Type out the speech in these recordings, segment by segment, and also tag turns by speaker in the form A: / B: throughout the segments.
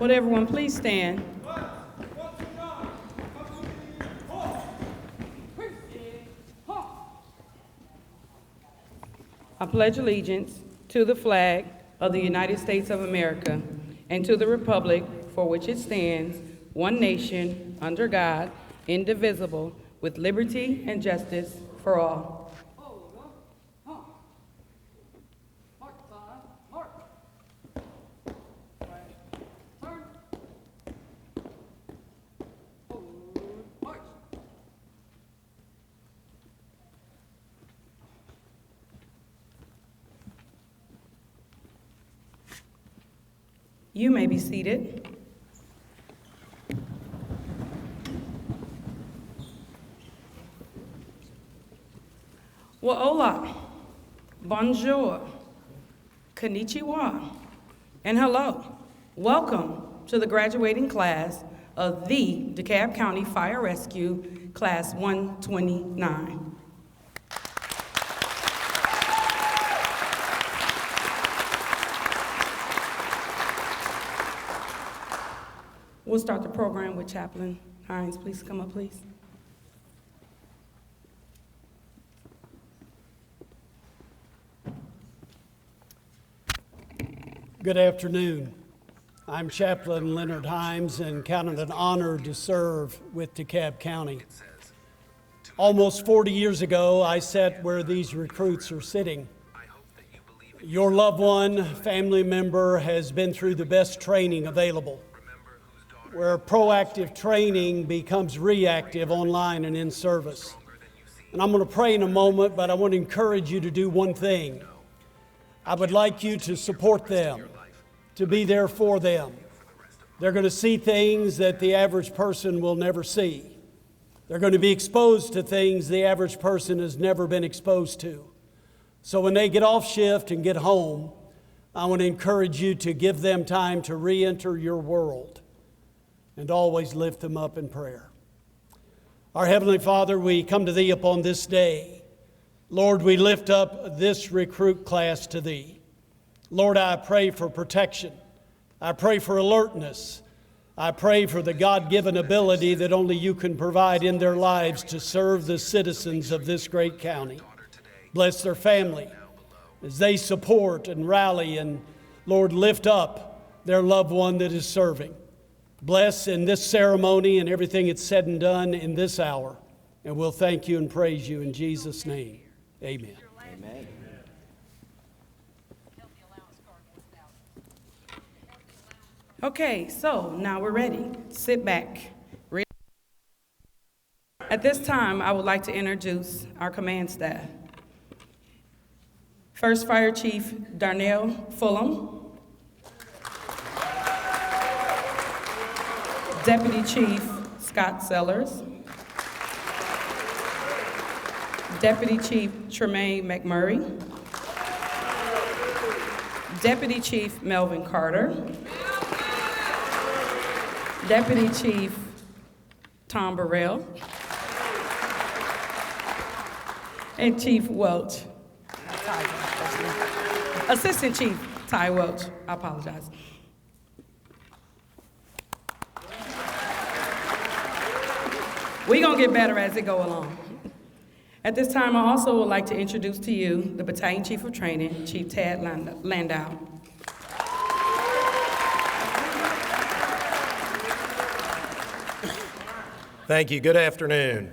A: Would everyone please stand? I pledge allegiance to the flag of the United States of America and to the republic for which it stands, one nation, under God, indivisible, with liberty and justice for all. You may be seated. Well, hola, bonjour, konnichiwa, and hello. Welcome to the graduating class of the DeKalb County Fire Rescue Class 129. We'll start the program with Chaplain Hines. Please come up, please.
B: Good afternoon. I'm Chaplain Leonard Himes and count it an honor to serve with DeKalb County. Almost 40 years ago, I sat where these recruits are sitting. Your loved one, family member, has been through the best training available, where proactive training becomes reactive online and in service. And I'm going to pray in a moment, but I want to encourage you to do one thing. I would like you to support them, to be there for them. They're going to see things that the average person will never see. They're going to be exposed to things the average person has never been exposed to. So when they get off shift and get home, I want to encourage you to give them time to re-enter your world and always lift them up in prayer. Our Heavenly Father, we come to Thee upon this day. Lord, we lift up this recruit class to Thee. Lord, I pray for protection. I pray for alertness. I pray for the God-given ability that only You can provide in their lives to serve the citizens of this great county. Bless their family as they support and rally and, Lord, lift up their loved one that is serving. Bless in this ceremony and everything that's said and done in this hour. And we'll thank You and praise You in Jesus' name. Amen.
C: Amen.
A: Okay, so now we're ready. Sit back. At this time, I would like to introduce our command staff. First Fire Chief Darnell Fulham. Deputy Chief Scott Sellers. Deputy Chief Tremaine McMurray. Deputy Chief Melvin Carter. Deputy Chief Tom Burrell. And Chief Welch. Assistant Chief Ty Welch. I apologize. We're going to get better as it go along. At this time, I also would like to introduce to you the Battalion Chief of Training, Chief Tad Landau.
C: Thank you. Good afternoon.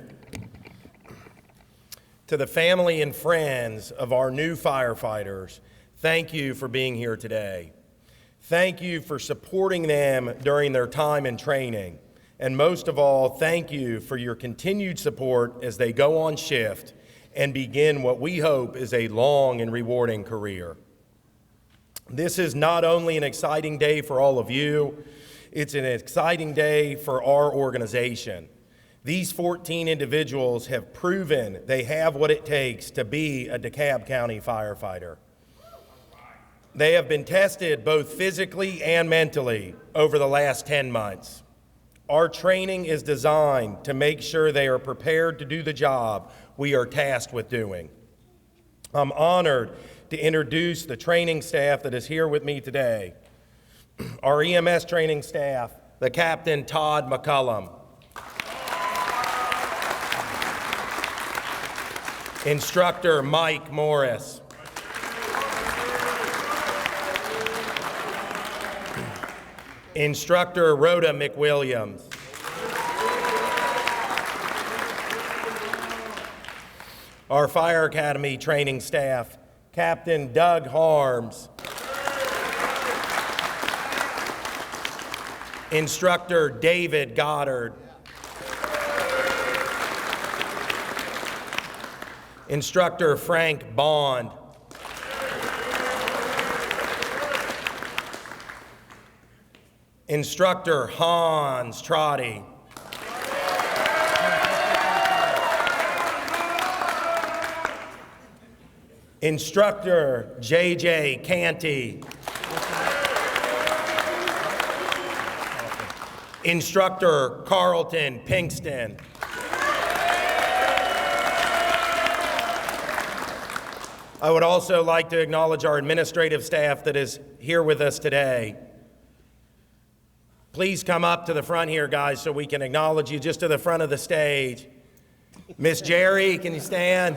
C: To the family and friends of our new firefighters, thank you for being here today. Thank you for supporting them during their time in training. And most of all, thank you for your continued support as they go on shift and begin what we hope is a long and rewarding career. This is not only an exciting day for all of you, it's an exciting day for our organization. These 14 individuals have proven they have what it takes to be a DeKalb County firefighter. They have been tested both physically and mentally over the last 10 months. Our training is designed to make sure they are prepared to do the job we are tasked with doing. I'm honored to introduce the training staff that is here with me today. Our EMS training staff, the Captain Todd McCullum. Instructor Mike Morris. Instructor Rhoda McWilliams. Our Fire Academy training staff, Captain Doug Harms. Instructor David Goddard. Instructor Frank Bond. Instructor Hans Trotty. Instructor J.J. Canty. Instructor Carlton Pinkston. I would also like to acknowledge our administrative staff that is here with us today. Please come up to the front here, guys, so we can acknowledge you just to the front of the stage. Miss Jerry, can you stand?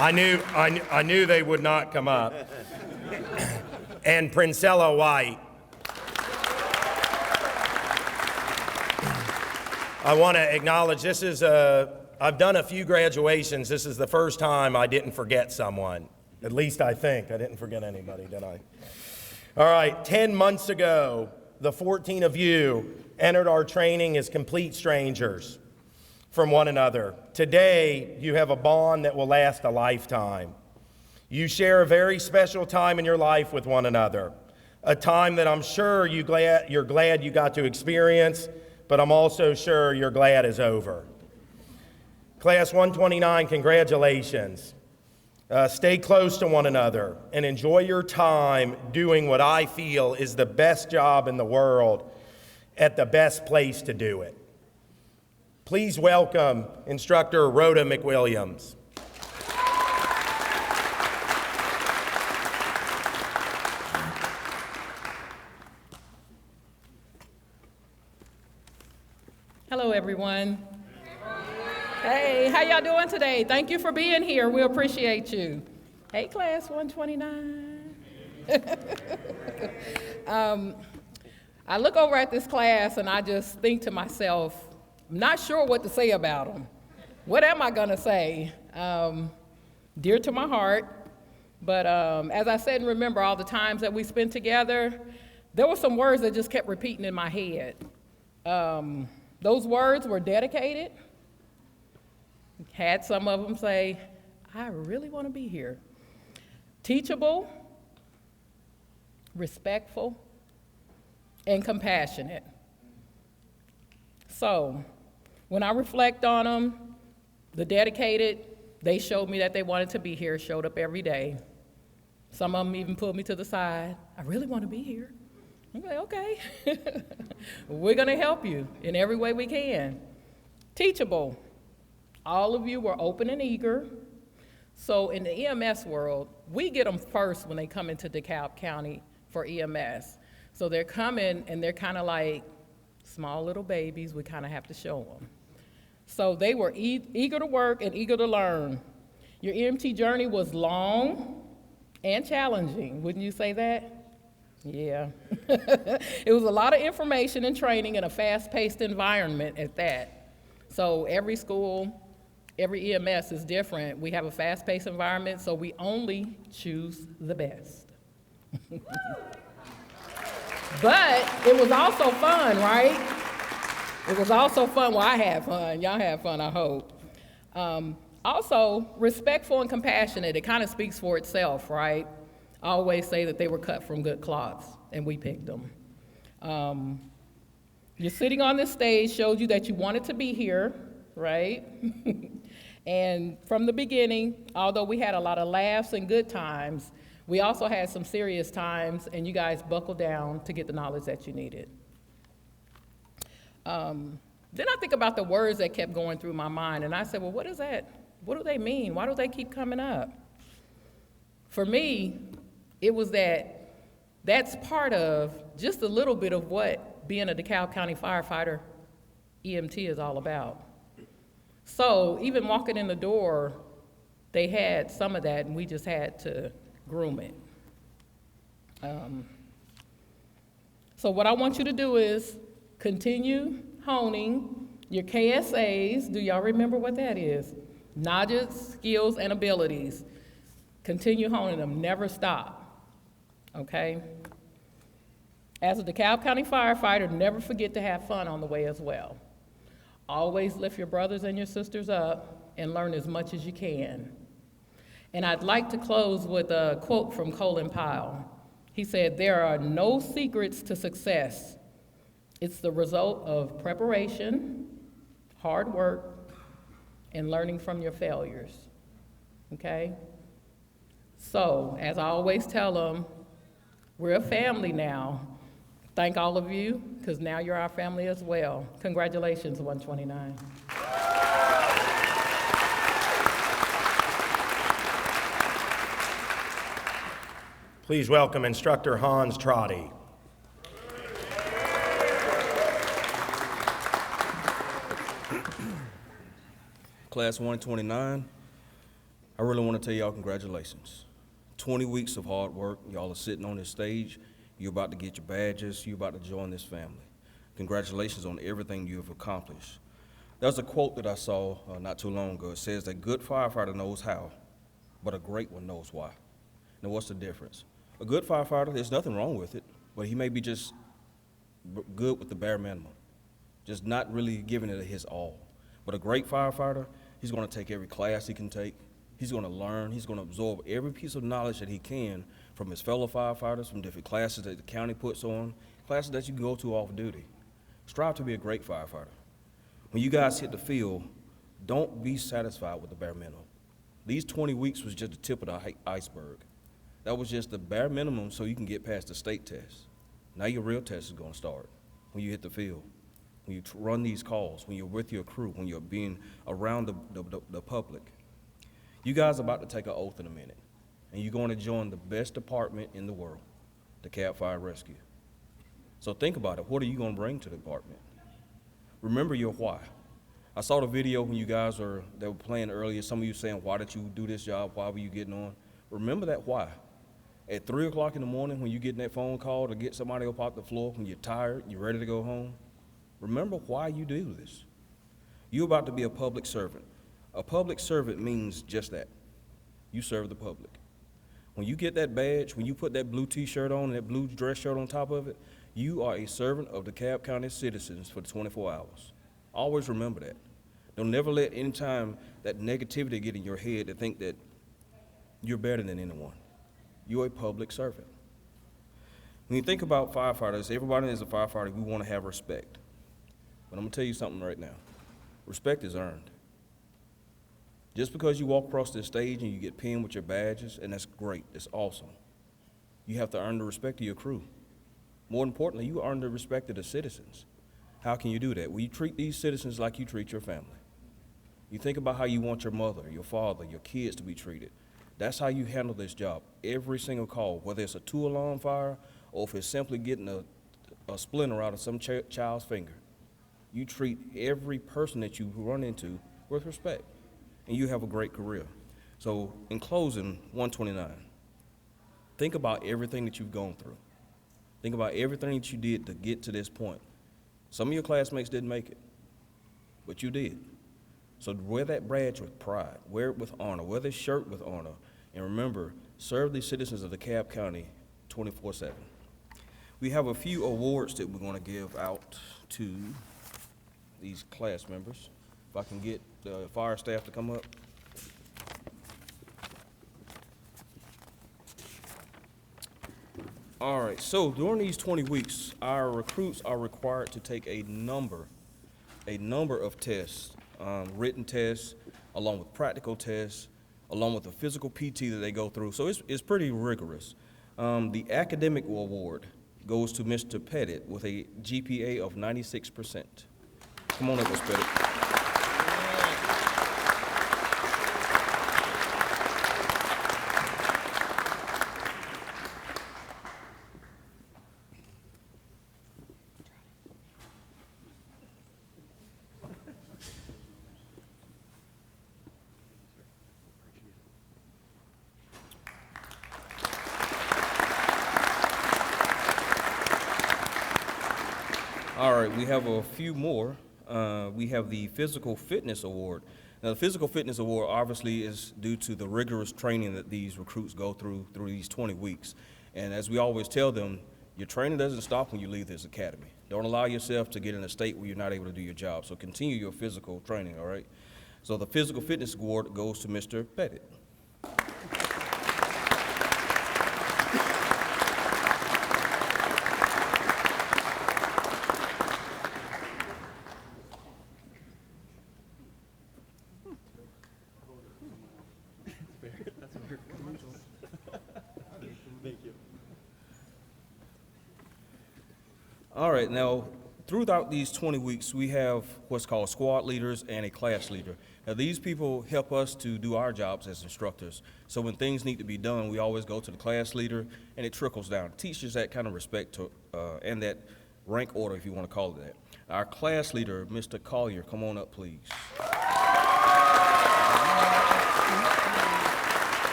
C: I knew they would not come up. And Princella White. I want to acknowledge this is I've done a few graduations. This is the first time I didn't forget someone. At least I think. I didn't forget anybody, did I? All right, 10 months ago, the 14 of you entered our training as complete strangers from one another. Today, you have a bond that will last a lifetime. You share a very special time in your life with one another, a time that I'm sure you're glad you got to experience, but I'm also sure you're glad is over. Class 129, congratulations. Stay close to one another and enjoy your time doing what I feel is the best job in the world at the best place to do it. Please welcome Instructor Rhoda McWilliams.
D: Hello, everyone. Hey, how y'all doing today? Thank you for being here. We appreciate you. Hey, Class 129. I look over at this class and I just think to myself, I'm not sure what to say about them. What am I gonna say? Dear to my heart, but as I said and remember all the times that we spent together, there were some words that just kept repeating in my head. Those words were dedicated. Had some of them say, I really want to be here. Teachable, respectful, and compassionate. So, when I reflect on them, the dedicated, they showed me that they wanted to be here, showed up every day. Some of them even pulled me to the side. I really want to be here. I'm like, okay. We're going to help you in every way we can. Teachable. All of you were open and eager. So in the EMS world, we get them first when they come into DeKalb County for EMS. So they're coming and they're kind of like small little babies. We kind of have to show them. So they were eager to work and eager to learn. Your EMT journey was long and challenging. Wouldn't you say that? Yeah. It was a lot of information and training in a fast-paced environment at that. So every school, every EMS is different. We have a fast-paced environment, so we only choose the best. But it was also fun, right? It was also fun. Well, I had fun. Y'all had fun, I hope. Also, respectful and compassionate. It kind of speaks for itself, right? I always say that they were cut from good cloths, and we picked them. You're sitting on this stage showed you that you wanted to be here, right? And from the beginning, although we had a lot of laughs and good times, we also had some serious times, and you guys buckled down to get the knowledge that you needed. Then I think about the words that kept going through my mind, and I said, well, what is that? What do they mean? Why do they keep coming up? For me, it was that's part of just a little bit of what being a DeKalb County firefighter EMT is all about. So even walking in the door, they had some of that, and we just had to groom it. So what I want you to do is continue honing your KSAs. Do y'all remember what that is? Knowledge, skills, and abilities. Continue honing them, never stop, okay? As a DeKalb County firefighter, never forget to have fun on the way as well. Always lift your brothers and your sisters up and learn as much as you can. And I'd like to close with a quote from Colin Powell. He said, "There are no secrets to success. It's the result of preparation, hard work, and learning from your failures." Okay? So, as I always tell them, we're a family now. Thank all of you, because now you're our family as well. Congratulations, 129.
C: Please welcome Instructor Hans Trotty.
E: Class 129, I really want to tell y'all congratulations. 20 weeks of hard work, y'all are sitting on this stage, you're about to get your badges, you're about to join this family. Congratulations on everything you have accomplished. There's a quote that I saw not too long ago. It says, "A good firefighter knows how, but a great one knows why." Now what's the difference? A good firefighter, there's nothing wrong with it, but he may be just good with the bare minimum, just not really giving it his all. But a great firefighter, he's gonna take every class he can take, he's gonna learn, he's gonna absorb every piece of knowledge that he can from his fellow firefighters, from different classes that the county puts on, classes that you can go to off duty. Strive to be a great firefighter. When you guys hit the field, don't be satisfied with the bare minimum. These 20 weeks was just the tip of the iceberg. That was just the bare minimum so you can get past the state test. Now your real test is gonna start when you hit the field, when you run these calls, when you're with your crew, when you're being around the public. You guys are about to take an oath in a minute, and you're going to join the best department in the world, the DeKalb Fire Rescue. So think about it. What are you going to bring to the department? Remember your why. I saw the video when you guys were playing earlier. Some of you saying, "Why did you do this job? Why were you getting on?" Remember that why. At 3 o'clock in the morning when you get that phone call to get somebody up off the floor, when you're tired, you're ready to go home, remember why you do this. You're about to be a public servant. A public servant means just that. You serve the public. When you get that badge, when you put that blue t-shirt on and that blue dress shirt on top of it, you are a servant of the DeKalb County citizens for the 24 hours. Always remember that. Don't never let any time that negativity get in your head to think that you're better than anyone. You're a public servant. When you think about firefighters, everybody is a firefighter, we want to have respect. But I'm gonna tell you something right now. Respect is earned. Just because you walk across this stage and you get pinned with your badges, and that's great, that's awesome. You have to earn the respect of your crew. More importantly, you earn the respect of the citizens. How can you do that? Well, you treat these citizens like you treat your family. You think about how you want your mother, your father, your kids to be treated. That's how you handle this job. Every single call, whether it's a 2-alarm fire or if it's simply getting a splinter out of some child's finger, you treat every person that you run into with respect, and you have a great career. So in closing, 129, think about everything that you've gone through. Think about everything that you did to get to this point. Some of your classmates didn't make it, but you did. So wear that badge with pride, wear it with honor, wear this shirt with honor, and remember, serve the citizens of DeKalb County 24/7. We have a few awards that we're gonna give out to these class members. If I can get the fire staff to come up. All right, so during these 20 weeks, our recruits are required to take a number of tests, written tests, along with practical tests, along with the physical PT that they go through. So it's pretty rigorous. The academic award goes to Mr. Pettit with a GPA of 96%. Come on up, Mr. Pettit. All right, we have a few more. We have the Physical Fitness Award. Now, the Physical Fitness Award obviously is due to the rigorous training that these recruits go through these 20 weeks. And as we always tell them, your training doesn't stop when you leave this academy. Don't allow yourself to get in a state where you're not able to do your job. So continue your physical training, all right? So the Physical Fitness Award goes to Mr. Pettit. All right, now, throughout these 20 weeks, we have what's called squad leaders and a class leader. Now, these people help us to do our jobs as instructors. So when things need to be done, we always go to the class leader, and it trickles down. It teaches that kind of respect to, and that rank order, if you want to call it that. Our class leader, Mr. Collier, come on up, please.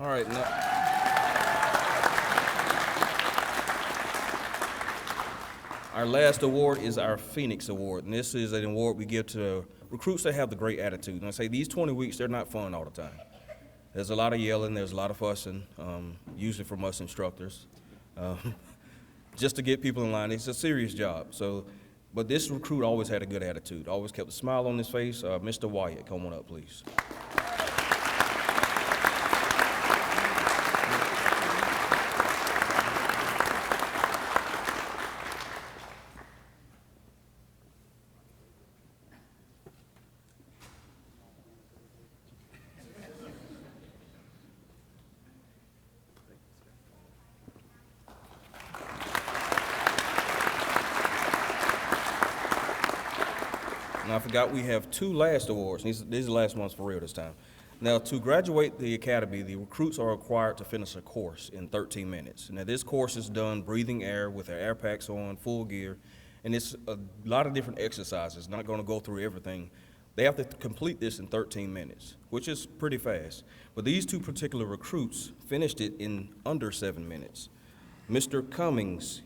E: All right, now, our last award is our Phoenix Award, and this is an award we give to recruits that have the great attitude. And I say these 20 weeks, they're not fun all the time. There's a lot of yelling, there's a lot of fussing, usually from us instructors, just to get people in line. It's a serious job. So, but this recruit always had a good attitude, always kept a smile on his face. Mr. Wyatt, come on up, please. Now, I forgot we have two last awards. These are the last ones for real this time. Now, to graduate the academy, the recruits are required to finish a course in 13 minutes. Now, this course is done breathing air with their air packs on, full gear, and it's a lot of different exercises. Not going to go through everything. They have to complete this in 13 minutes, which is pretty fast. But these two particular recruits finished it in under 7 minutes. Mr. Cummings.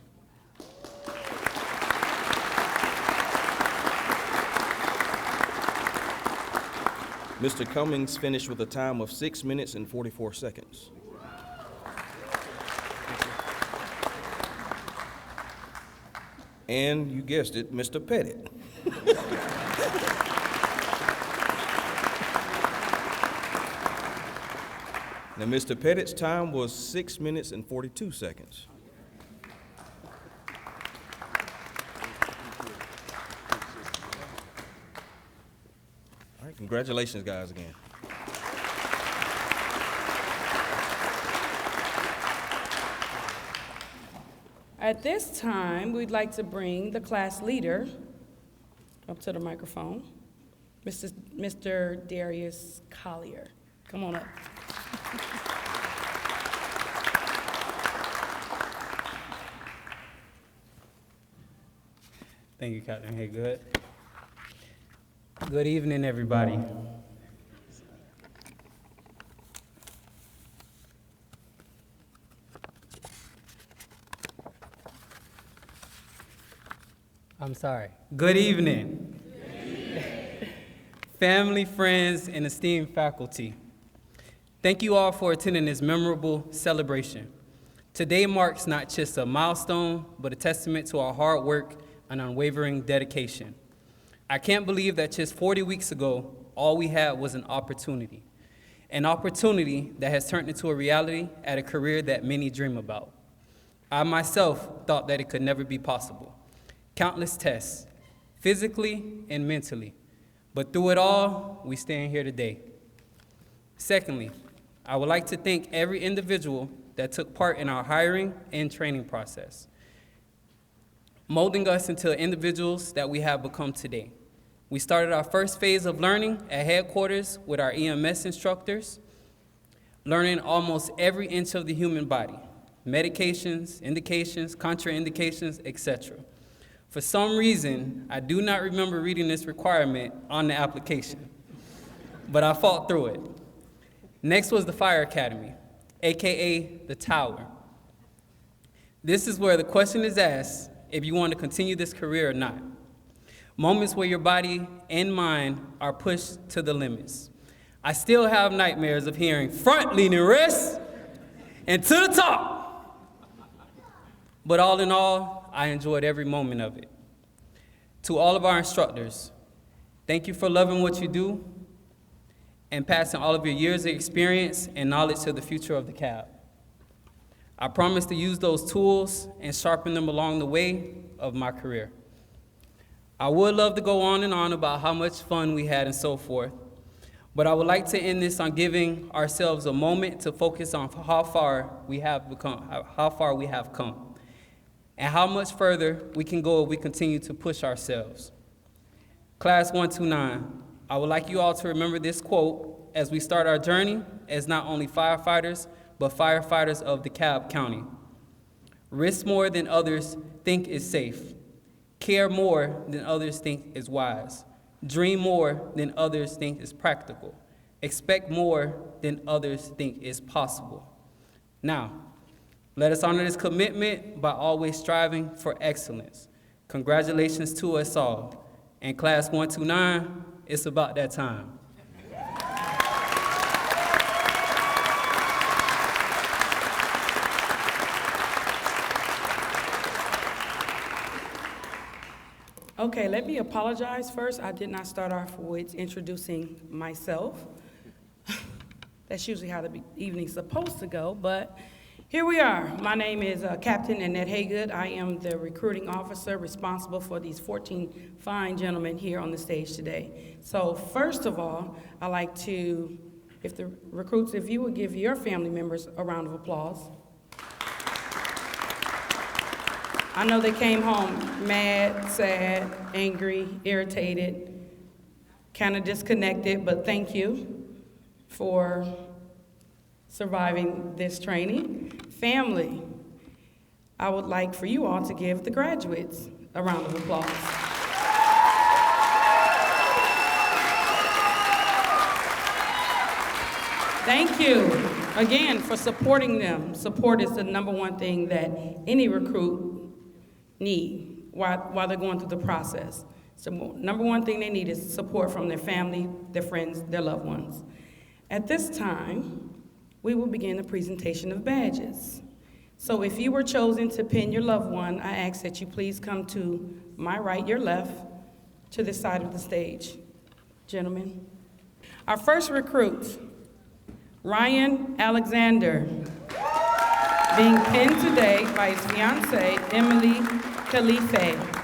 E: Mr. Cummings finished with a time of 6 minutes and 44 seconds. And you guessed it, Mr. Pettit. Now, Mr. Pettit's time was 6 minutes and 42 seconds. All right, congratulations, guys, again.
A: At this time, we'd like to bring the class leader up to the microphone, Mr. Darius Collier. Come on up.
F: Thank you, Captain Haygood. Good evening, everybody. I'm sorry. Good evening. Family, friends, and esteemed faculty. Thank you all for attending this memorable celebration. Today marks not just a milestone, but a testament to our hard work and unwavering dedication. I can't believe that just 40 weeks ago, all we had was an opportunity that has turned into a reality at a career that many dream about. I myself thought that it could never be possible. Countless tests, physically and mentally, but through it all, we stand here today. Secondly, I would like to thank every individual that took part in our hiring and training process, molding us into individuals that we have become today. We started our first phase of learning at headquarters with our EMS instructors, learning almost every inch of the human body, medications, indications, contraindications, etc. For some reason, I do not remember reading this requirement on the application, but I fought through it. Next was the Fire Academy, AKA the Tower. This is where the question is asked if you want to continue this career or not. Moments where your body and mind are pushed to the limits. I still have nightmares of hearing front leaning rest and to the top. But all in all, I enjoyed every moment of it. To all of our instructors, thank you for loving what you do and passing all of your years of experience and knowledge to the future of DeKalb. I promise to use those tools and sharpen them along the way of my career. I would love to go on and on about how much fun we had and so forth, but I would like to end this on giving ourselves a moment to focus on how far we have come, and how much further we can go if we continue to push ourselves. Class 129, I would like you all to remember this quote as we start our journey as not only firefighters, but firefighters of DeKalb County. Risk more than others think is safe. Care more than others think is wise. Dream more than others think is practical. Expect more than others think is possible. Now, let us honor this commitment by always striving for excellence. Congratulations to us all. And Class 129, it's about that time.
A: Okay, let me apologize first. I did not start off with introducing myself. That's usually how the evening's supposed to go, but here we are. My name is Captain Annette Haygood. I am the recruiting officer responsible for these 14 fine gentlemen here on the stage today. So first of all, I'd like to, if the recruits, if you would give your family members a round of applause. I know they came home mad, sad, angry, irritated, kind of disconnected, but thank you for surviving this training. Family, I would like for you all to give the graduates a round of applause. Thank you again for supporting them. Support is the number one thing that any recruit need while they're going through the process. So number one thing they need is support from their family, their friends, their loved ones. At this time, we will begin the presentation of badges. So if you were chosen to pin your loved one, I ask that you please come to my right, your left, to this side of the stage. Gentlemen. Our first recruit, Ryan Alexander, being pinned today by his fiancée, Emily Khalife.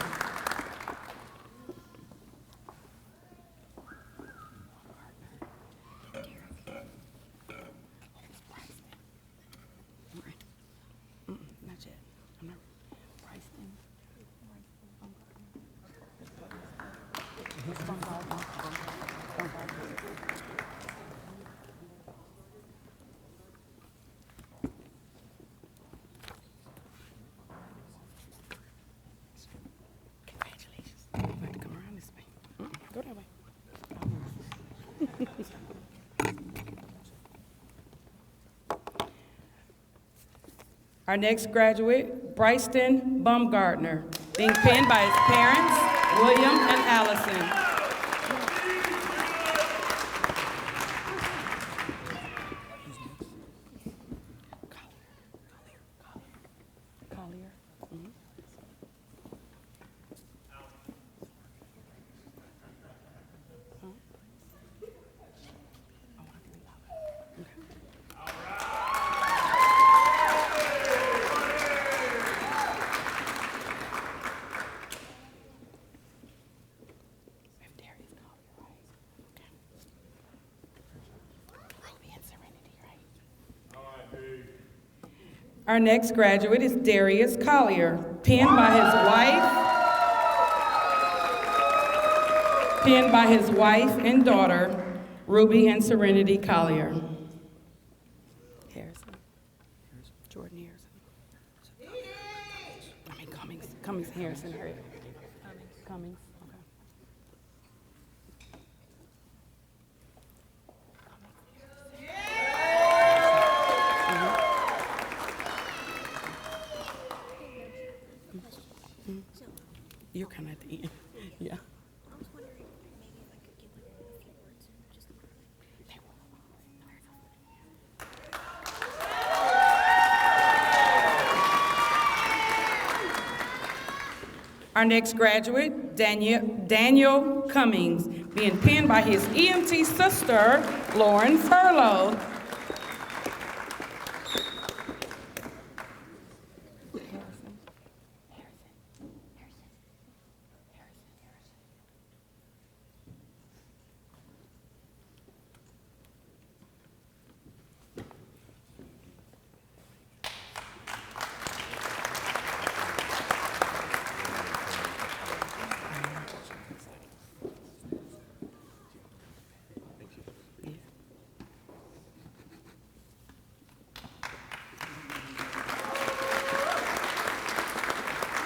A: Our next graduate, Bryston Baumgartner, being pinned by his parents, William and Allison. Our next graduate is Darius Collier, pinned by his wife and daughter, Ruby and Serenity Collier. Harrison. Jordan Harrison. Cummings Harrison. Cummings. Okay. You're kind of at the end. Yeah.
G: I was wondering maybe if I could get like a few words and just.
A: Our next graduate, Daniel Cummings, being penned by his EMT sister, Lauren Furlow.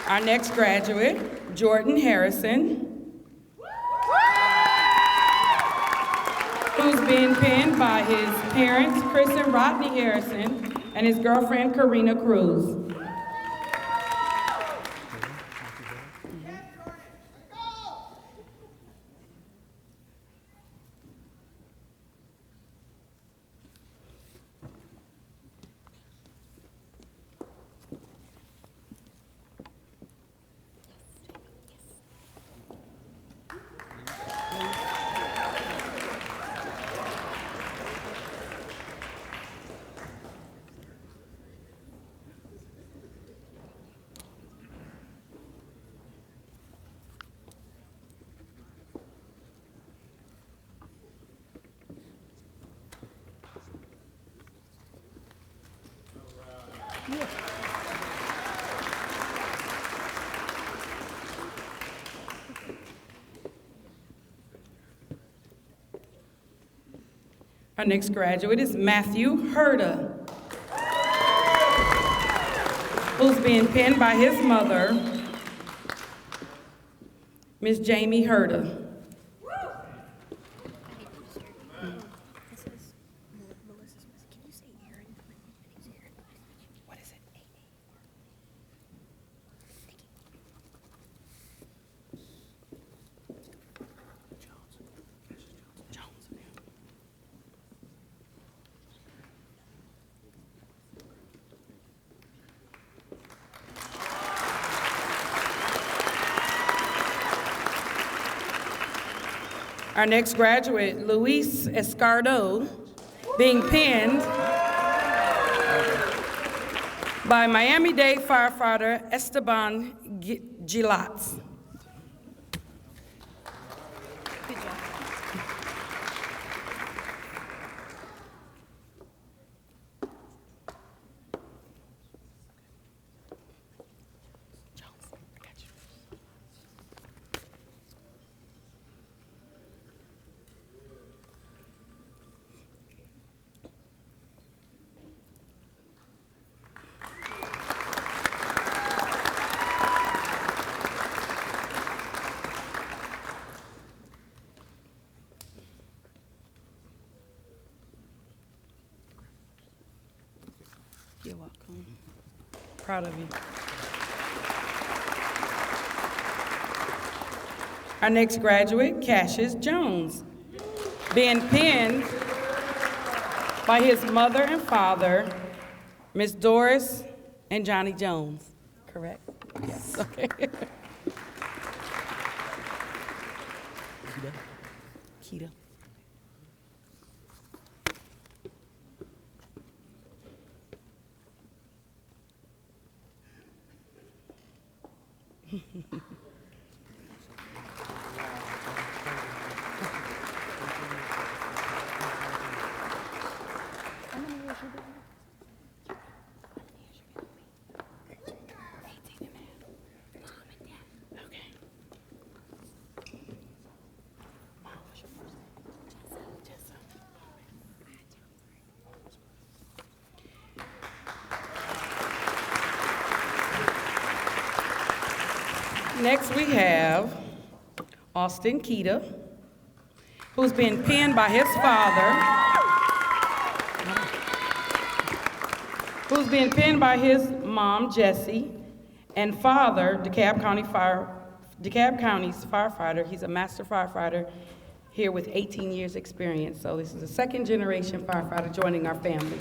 A: Our next graduate, Jordan Harrison, who's being penned by his parents, Chris and Rodney Harrison, and his girlfriend, Karina Cruz. Our next graduate is Matthew Herda, who's being penned by his mother, Miss Jamie Herda.
G: This is Melissa's message. Can you say Aaron? What is it?
A: Our next graduate, Luis Escardo, being penned by Miami-Dade firefighter Esteban Gilatz. You're welcome. Proud of you. Our next graduate, Cassius Jones, being penned by his mother and father, Miss Doris and Johnny Jones. Correct? Yes. Okay. Keita. Next we have Austin Keita, who's been penned by his father, who's been penned by his mom, Jessie, and father, DeKalb County's firefighter. He's a master firefighter here with 18 years experience. So this is a second generation firefighter joining our family.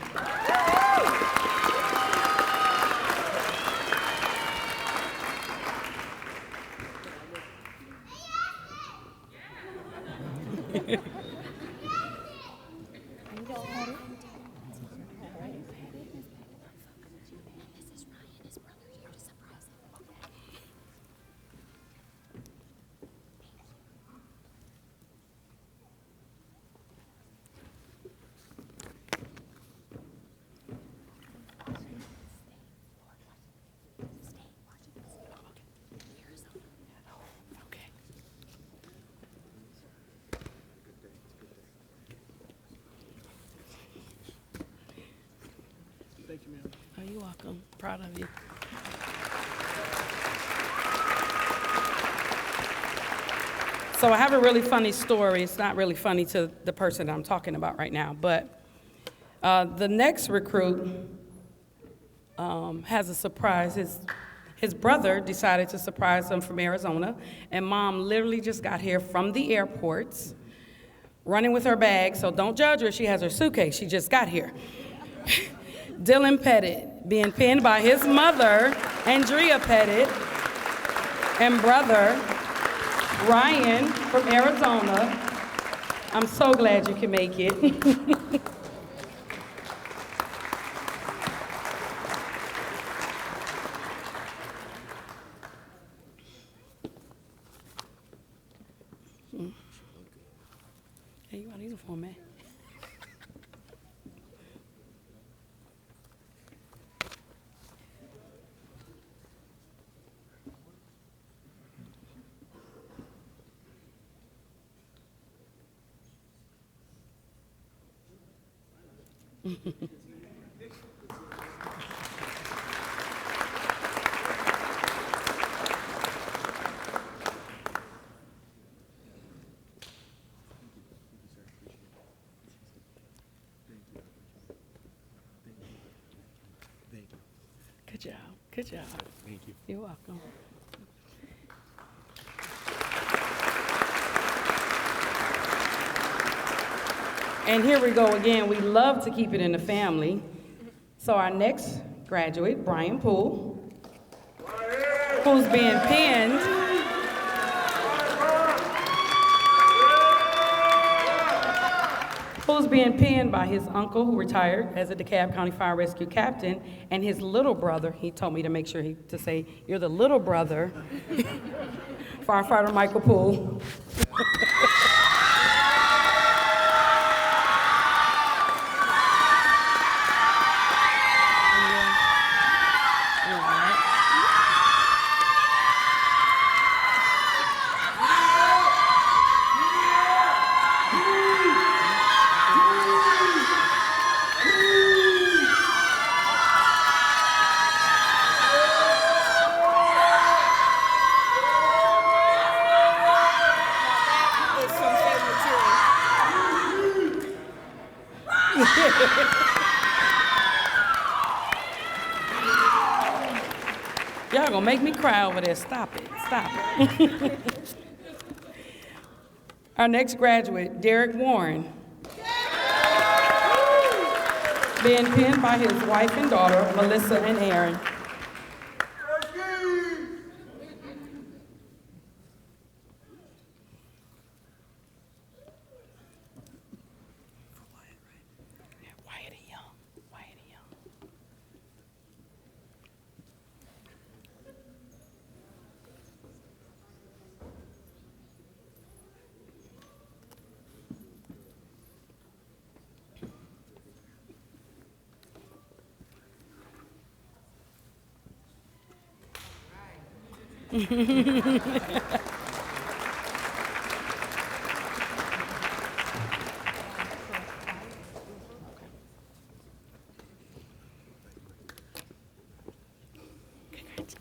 A: Oh, you're welcome. Proud of you. So I have a really funny story. It's not really funny to the person that I'm talking about right now, but the next recruit has a surprise. His brother decided to surprise him from Arizona, and mom literally just got here from the airport, running with her bag, so don't judge her. She has her suitcase. She just got here. Dylan Pettit, being penned by his mother, Andrea Pettit, and brother, Ryan from Arizona. I'm so glad you can make it. Hey, you got a uniform, man. Good job. Good job. Thank you. You're welcome. And here we go again. We love to keep it in the family. So our next graduate, Brian Poole, who's being penned by his uncle, who retired as a DeKalb County Fire Rescue Captain, and his little brother. He told me to make sure to say, you're the little brother, firefighter Michael Poole. Y'all gonna make me cry over there. Stop it. Stop it. Our next graduate, Derek Warren, being penned by his wife and daughter, Melissa and Aaron.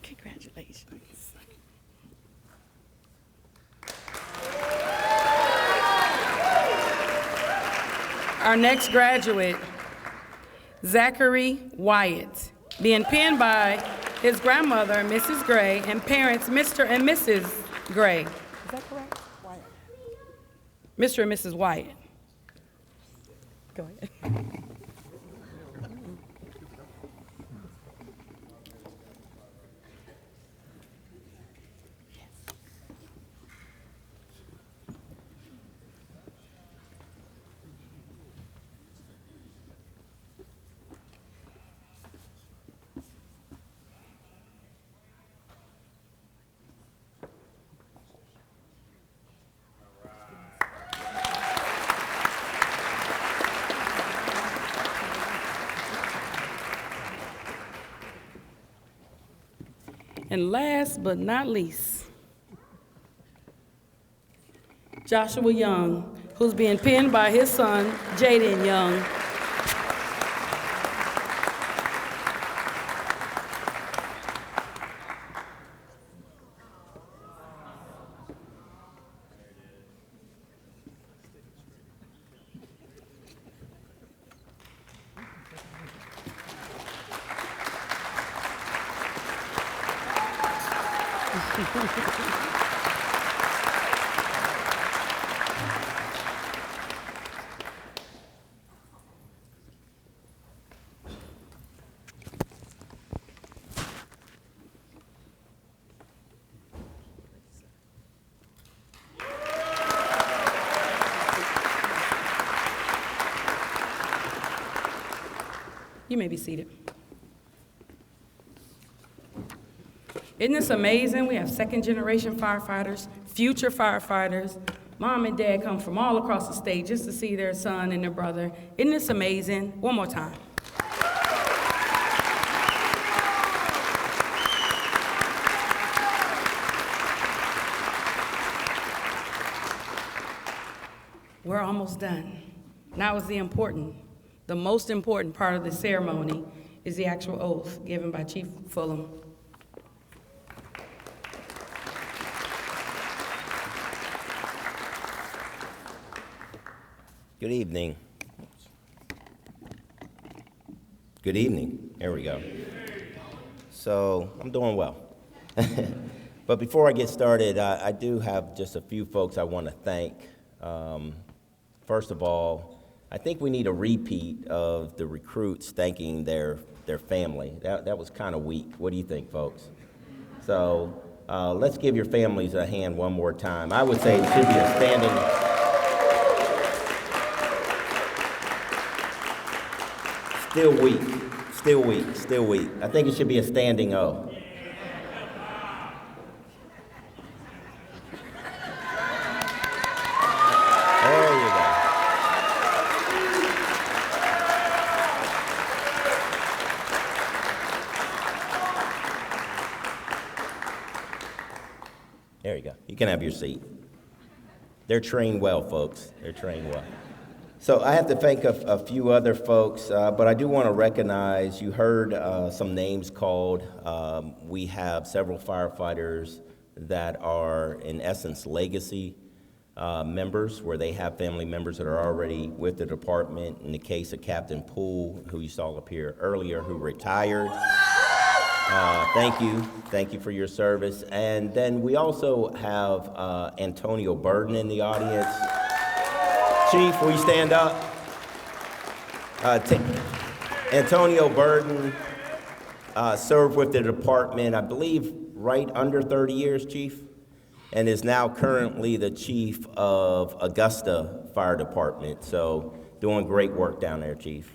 A: Congratulations. Our next graduate, Zachary Wyatt, being penned by his grandmother, Mrs. Gray, and parents, Mr. and Mrs. Gray. Is that correct? Wyatt. Mr. and Mrs. Wyatt. Go ahead. And last but not least, Joshua Young, who's being penned by his son, Jaden Young. You may be seated. Isn't this amazing? We have second-generation firefighters, future firefighters. Mom and dad come from all across the state just to see their son and their brother. Isn't this amazing? One more time. We're almost done. Now is the most important part of the ceremony is the actual oath given by Chief Fulham.
H: Good evening. Good evening. There we go. So I'm doing well. But before I get started, I do have just a few folks I want to thank. First of all, I think we need a repeat of the recruits thanking their family. That was kind of weak. What do you think, folks? So let's give your families a hand one more time. I would say it should be a standing. Still weak. I think it should be a standing O. There you go. There you go. You can have your seat. They're trained well, folks. They're trained well. So I have to thank a few other folks, but I do want to recognize, you heard some names called. We have several firefighters that are, in essence, legacy members, where they have family members that are already with the department. In the case of Captain Poole, who you saw up here earlier, who retired. Thank you for your service. And then we also have Antonio Burden in the audience. Chief, will you stand up? Antonio Burden served with the department, I believe, right under 30 years, Chief, and is now currently the chief of Augusta Fire Department. So doing great work down there, Chief.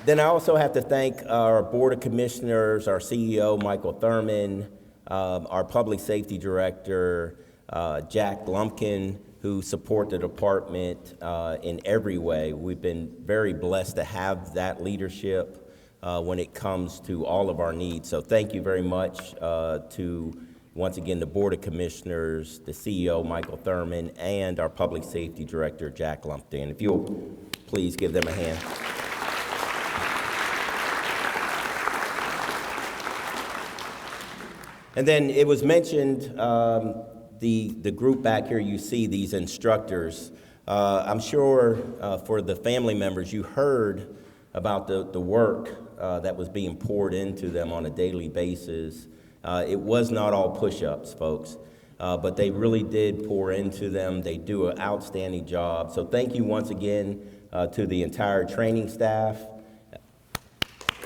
H: Then I also have to thank our Board of Commissioners, our CEO, Michael Thurman, our Public Safety Director, Jack Lumpkin, who support the department in every way. We've been very blessed to have that leadership when it comes to all of our needs. So thank you very much to, once again, the Board of Commissioners, the CEO, Michael Thurman, and our Public Safety Director, Jack Lumpkin. If you'll please give them a hand. And then it was mentioned, the group back here, you see these instructors. I'm sure for the family members, you heard about the work that was being poured into them on a daily basis. It was not all push-ups, folks, but they really did pour into them. They do an outstanding job. So thank you once again to the entire training staff.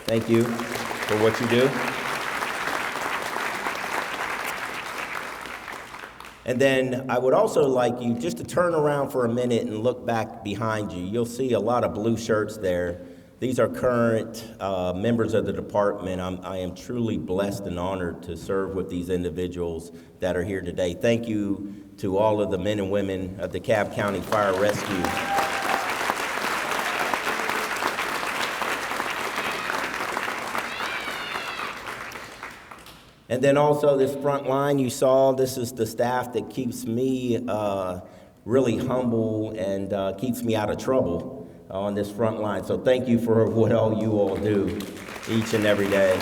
H: Thank you for what you do. And then I would also like you just to turn around for a minute and look back behind you. You'll see a lot of blue shirts there. These are current members of the department. I am truly blessed and honored to serve with these individuals that are here today. Thank you to all of the men and women of DeKalb County Fire Rescue. And then also this front line you saw, this is the staff that keeps me really humble and keeps me out of trouble on this front line. So thank you for what all you all do each and every day.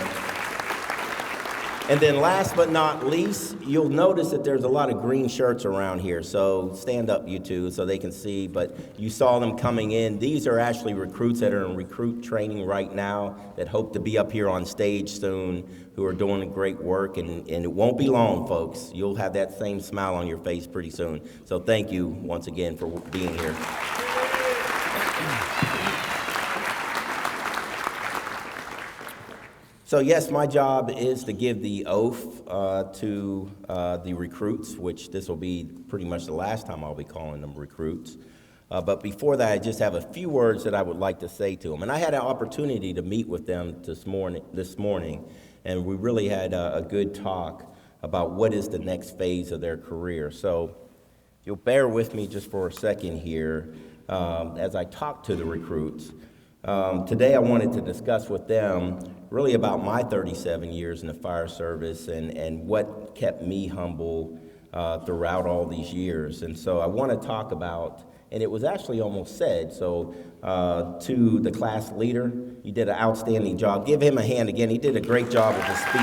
H: And then last but not least, you'll notice that there's a lot of green shirts around here. So stand up, you two, so they can see. But you saw them coming in. These are actually recruits that are in recruit training right now that hope to be up here on stage soon, who are doing great work. And it won't be long, folks. You'll have that same smile on your face pretty soon. So thank you once again for being here. So yes, my job is to give the oath to the recruits, which this will be pretty much the last time I'll be calling them recruits. But before that, I just have a few words that I would like to say to them. And I had an opportunity to meet with them this morning, and we really had a good talk about what is the next phase of their career. So you'll bear with me just for a second here as I talk to the recruits. Today I wanted to discuss with them really about my 37 years in the fire service and what kept me humble throughout all these years. And so I want to talk about, and it was actually almost said, so to the class leader, you did an outstanding job. Give him a hand again. He did a great job with his speech.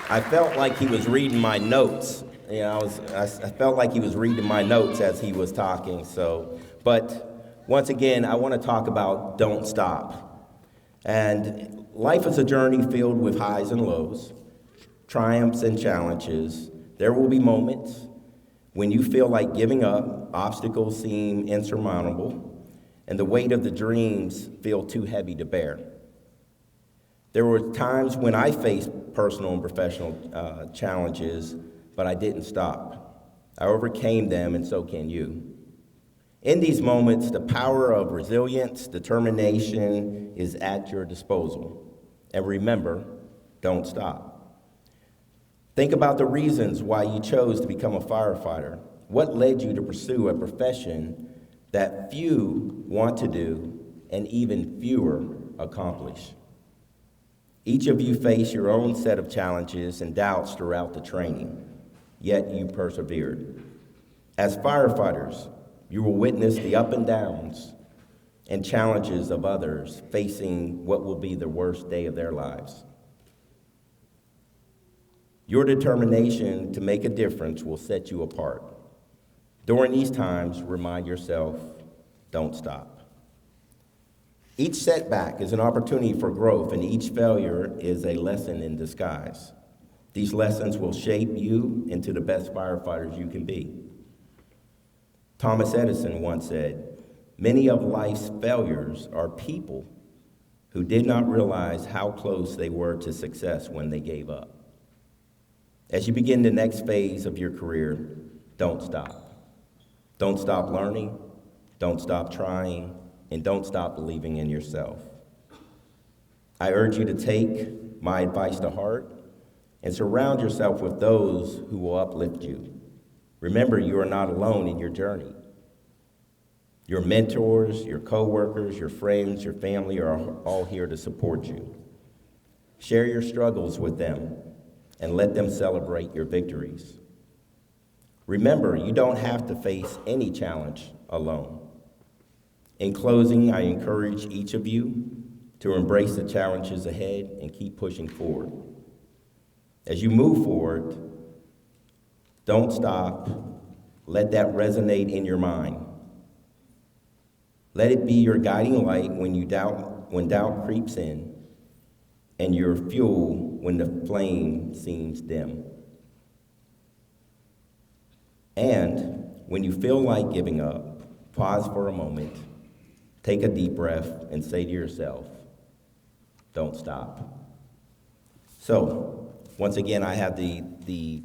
H: I felt like he was reading my notes. You know, I felt like he was reading my notes as he was talking. So, but once again, I want to talk about don't stop. And life is a journey filled with highs and lows, triumphs and challenges. There will be moments when you feel like giving up, obstacles seem insurmountable, and the weight of the dreams feel too heavy to bear. There were times when I faced personal and professional challenges, but I didn't stop. I overcame them, and so can you. In these moments, the power of resilience, determination is at your disposal. And remember, don't stop. Think about the reasons why you chose to become a firefighter. What led you to pursue a profession that few want to do and even fewer accomplish? Each of you face your own set of challenges and doubts throughout the training, yet you persevered. As firefighters, you will witness the up and downs and challenges of others facing what will be the worst day of their lives. Your determination to make a difference will set you apart. During these times, remind yourself, don't stop. Each setback is an opportunity for growth, and each failure is a lesson in disguise. These lessons will shape you into the best firefighters you can be. Thomas Edison once said, "Many of life's failures are people who did not realize how close they were to success when they gave up." As you begin the next phase of your career, don't stop. Don't stop learning, don't stop trying, and don't stop believing in yourself. I urge you to take my advice to heart and surround yourself with those who will uplift you. Remember, you are not alone in your journey. Your mentors, your coworkers, your friends, your family are all here to support you. Share your struggles with them and let them celebrate your victories. Remember, you don't have to face any challenge alone. In closing, I encourage each of you to embrace the challenges ahead and keep pushing forward. As you move forward, don't stop. Let that resonate in your mind. Let it be your guiding light when doubt creeps in, and your fuel when the flame seems dim. And when you feel like giving up, pause for a moment, take a deep breath, and say to yourself, don't stop. So, once again, I have the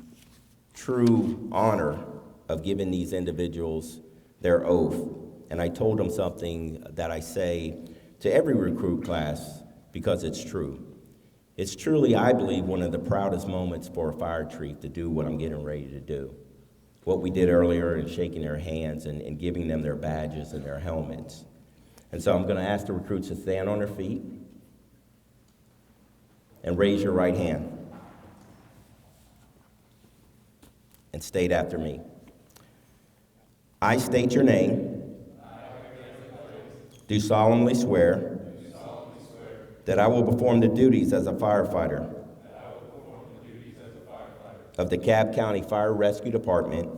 H: true honor of giving these individuals their oath. And I told them something that I say to every recruit class because it's true. It's truly, I believe, one of the proudest moments for a fire chief to do what I'm getting ready to do. What we did earlier in shaking their hands and giving them their badges and their helmets. And so I'm going to ask the recruits to stand on their feet and raise your right hand. And state after me. I state your name. Do solemnly swear that I will perform the duties as a firefighter of the DeKalb County Fire Rescue Department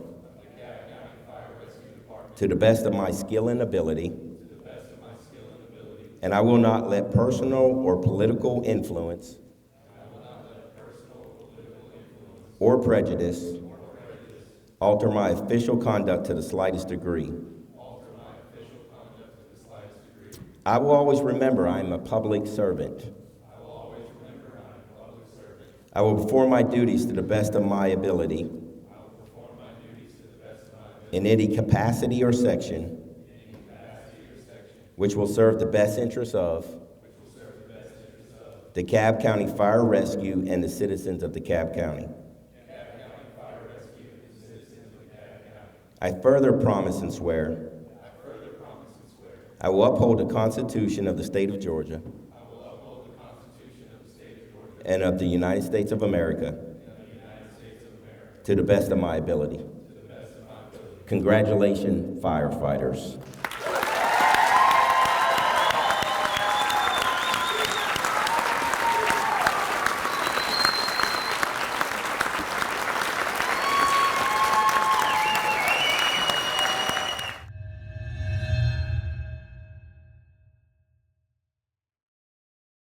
H: to the best of my skill and ability, and I will not let personal or political influence or prejudice alter my official conduct to the slightest degree. I will always remember I am a public servant. I will perform my duties to the best of my ability in any capacity or section which will serve the best interests of DeKalb County Fire Rescue and the citizens of DeKalb County. I further promise and swear I will uphold the Constitution of the State of Georgia and of the United States of America to the best of my ability. Congratulations, firefighters.